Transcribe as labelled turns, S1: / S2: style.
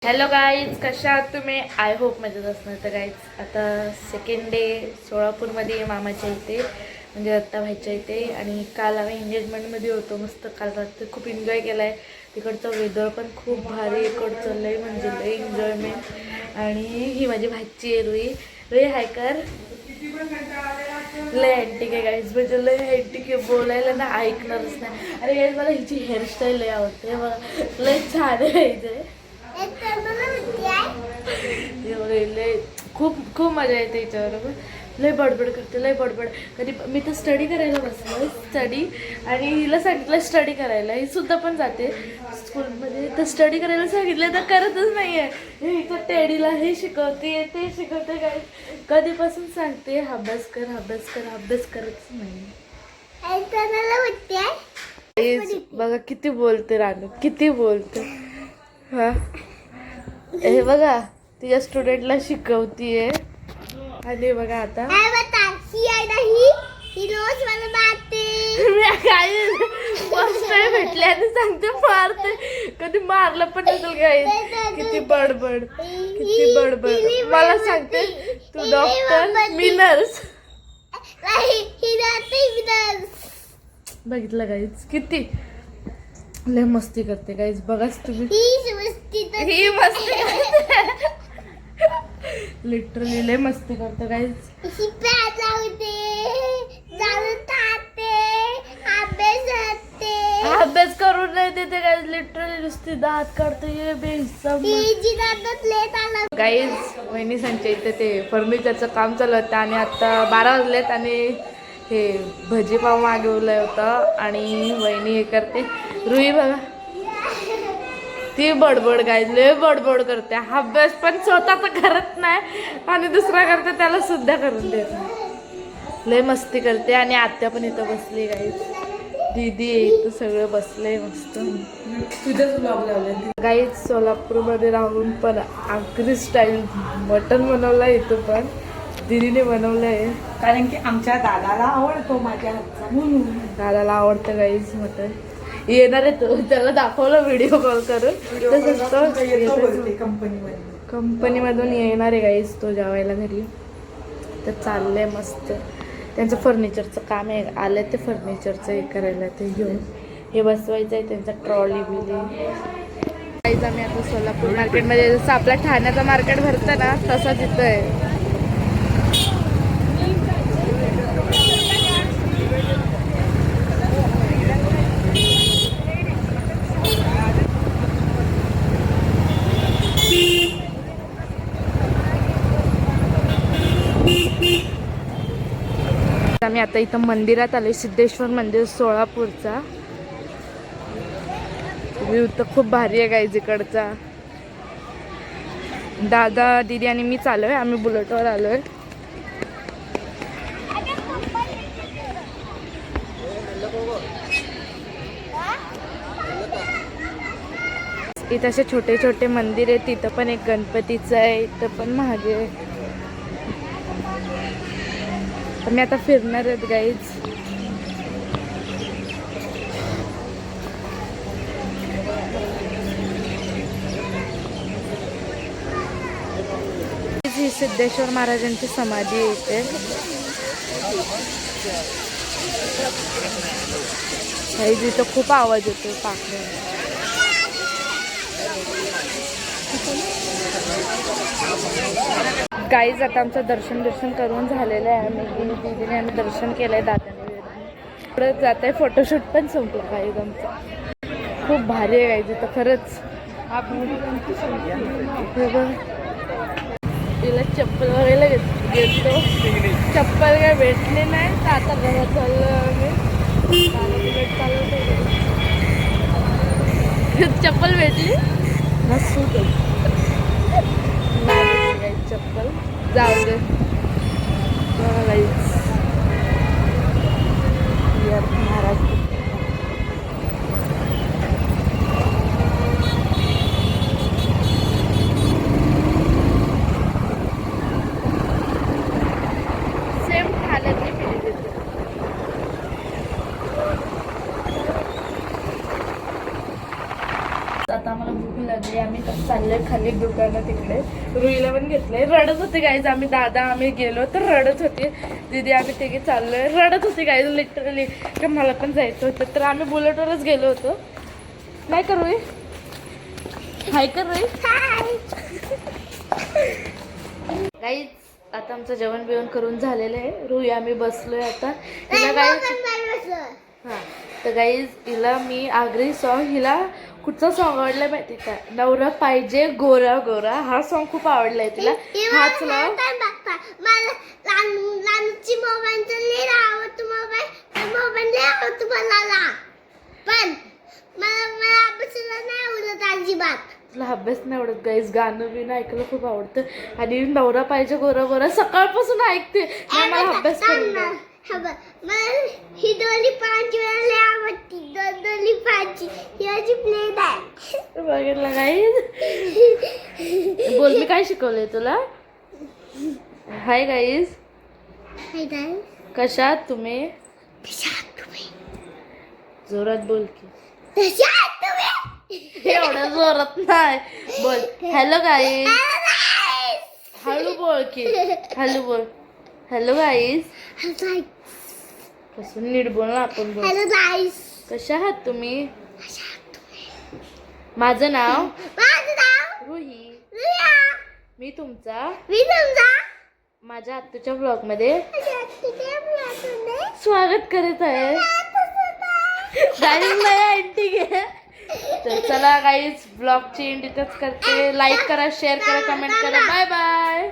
S1: Hello guys, कशा आहात तुम्ही? आय होप मजेत असणार. तर गाईज आता सेकंड डे सोलापूरमध्ये मामाच्या इथे म्हणजे दत्ता भाईच्या इथे. आणि काल आम्ही एंगेजमेंटमध्ये होतो. मस्त काल रात्री खूप एन्जॉय केला आहे. तिकडचं वेदर पण खूप भारी, इकडचं लई म्हणजे लई एन्जॉयमेंट. आणि ही माझी भाची आहे रुई. रुई हाय कर. लय हॅन्टिक आहे गाईज, म्हणजे लय हॅन्टिक आहे, बोलायला ना ऐकणारच नाही. अरे गाईज मला हिची हेअरस्टाईल लय आवडते, मला लय छान आहे इथे. लय खूप खूप मजा येते हिच्याबरोबर. लय बडबड करते, लय बडबड. कधी मी तर स्टडी करायला बसलो स्टडी, आणि हिला सांगितलं स्टडी करायला. ही सुद्धा पण जाते स्कूलमध्ये, तर स्टडी करायला सांगितलं तर करतच नाही आहे. हे इथं टेडीला हे शिकवते ते शिकवते. काय कधीपासून सांगते अभ्यास कर अभ्यास कर, अभ्यास करतच नाही. बघा किती बोलते रानू, किती बोलते. हा हे बघा तिच्या स्टुडंटला शिकवतीये. आणि बघा आता मस्त भेटले आणि सांगते मारते. कधी मारलं पण नसेल काय. किती बडबड, किती बडबड. मला सांगते तू डॉक्टर, मी नर्स. बघितलं गाईज किती लय मस्ती करते गाईज. बघाच तुम्ही, ही मस्ती लिटरली लय मस्ती करते गाईज. अभ्यास करून नाही देते गाईज. लिटरली नुसती दात काढते बेहिसाब. गाईज वहिनी सांगते इथे ते फर्निचरचं काम चालू होतं आणि आता 12 वाजलेत आणि हे भजीपाव मागवलं होतं. आणि वहिनी हे करते. रुई बघा ती बडबड गाईज लय बडबड करते. अभ्यास पण स्वतः तर करत नाही आणि दुसरा करते त्याला सुद्धा करून देत नाही. लय मस्ती करते. आणि आत्या पण इथं बसली गाईज. दीदी इथं सगळं बसले मस्त. गाईज सोलापूरमध्ये राहून पण आगरी स्टाईल मटण बनवलं आहे इथं पण. दीदीने बनवलं आहे
S2: कारण की आमच्या दादाला आवडतो माझ्या हातचा म्हणून.
S1: दादाला आवडतं गाईज मटण. येणार आहे तो, त्याला दाखवलं व्हिडिओ कॉल करून. कंपनीमधून येणार आहे गाईज तो जेवायला घरी. तर चाललंय मस्त. त्यांचं फर्निचरचं काम आहे, आलं ते फर्निचरचं हे करायला. ते घेऊन हे बसवायचं आहे त्यांचा ट्रॉली बिली. गाईज आम्ही आता सोलापूर मार्केटमध्ये, जसं आपल्या ठाण्याचं मार्केट भरतं ना तसं तिथं आहे. आम्ही आता इथं मंदिरात आलोय, सिद्धेश्वर मंदिर सोलापूरचा. व्ह्यू तर खूप भारी आहे गाईज इकडचा. दादा दीदी आणि मी चाललोय, आम्ही बुलेटवर आलोय. इथं असे छोटे छोटे मंदिर आहे. तिथं पण एक गणपतीचं आहे, इथं पण महादेव आहे. मी आता फिरणार आहेत गाईज. ही सिद्धेश्वर महाराजांची समाधी आहे इथे. गाईज इथं खूप आवाज येतो पाखरांचा. गाईज आता आमचं दर्शन करून झालेलं आहे. दीदीने आम्ही दर्शन केलं आहे. दादाने पुढे जात आहे. फोटोशूट पण संपलं गाईज आमचं. खूप भारी आहे गाईज इथं खरंच. तिला चप्पल वगैरे घेतो. चप्पल काय भेटले नाही तर आता घरात चाललो आम्ही. चप्पल भेटली मस्त चप्पल. जाऊ दे महाराज. सेम खाण्याची फिलिंग येते. आता आम्हाला भूक लागली, आम्ही चाललोय खाली दुकानं तिकडे. रुईला पण घेतलंय. रडत होते गाईज. आम्ही गेलो तर रडत होते. दीदी आम्ही तिघे चाललोय. रडत होते गाईज लिटरली की मला पण जायचं होतं. तर आम्ही बुलेटवरच गेलो होतो. नाही का रुई? हाय कर रुई. गाईज आता आमचं जेवण बिवण करून झालेलं आहे. रुई आम्ही बसलोय आता. हिला गाईज हां तर गाईज हिला मी आगरी सॉन्ग हिला कुठचा सॉन्ग आवडलाय माहिती का? नवरा पाहिजे गोरा गोरा हा सॉन्ग खूप आवडलाय तिला. हाच लाव.
S3: मला लालूची मोबाईल आवडतो. मोबाईल आवडतो मला. पण मला अभ्यासाला नाही आवडत अजिबात.
S1: तुला अभ्यास नाही आवडत गाईज. गाणं बिणं ऐकायला खूप आवडतं. आणि नवरा पाहिजे गोरा गोरा सकाळपासून ऐकते. नाही मला अभ्यास करून दे.
S3: मला ही डोली पाहायची मला आवडती. डोली पाहायची याची प्लेट आहे.
S1: बघितलं गाईज. बोल मी काय शिकवलंय तुला? Hi guys. कशात तुम्ही? जोरात बोल की. एवढ्या जोरात नाही बोल. Hello guys. हळू बोल की. हॅलो बोल. Hello guys. कसं नीट बोल ना. आपण बोल.
S3: हॅलो गाईस.
S1: कशा आहात तुम्ही? माझं नाव रुही. मी तुमचा माझ्या आत्ताच्या ब्लॉग मध्ये स्वागत करत आहे. गाईज नाही आंटी घे. तर चला गाईज ब्लॉगची एंड इथंच करते. लाईक करा, शेअर करा, कमेंट करा. Bye bye.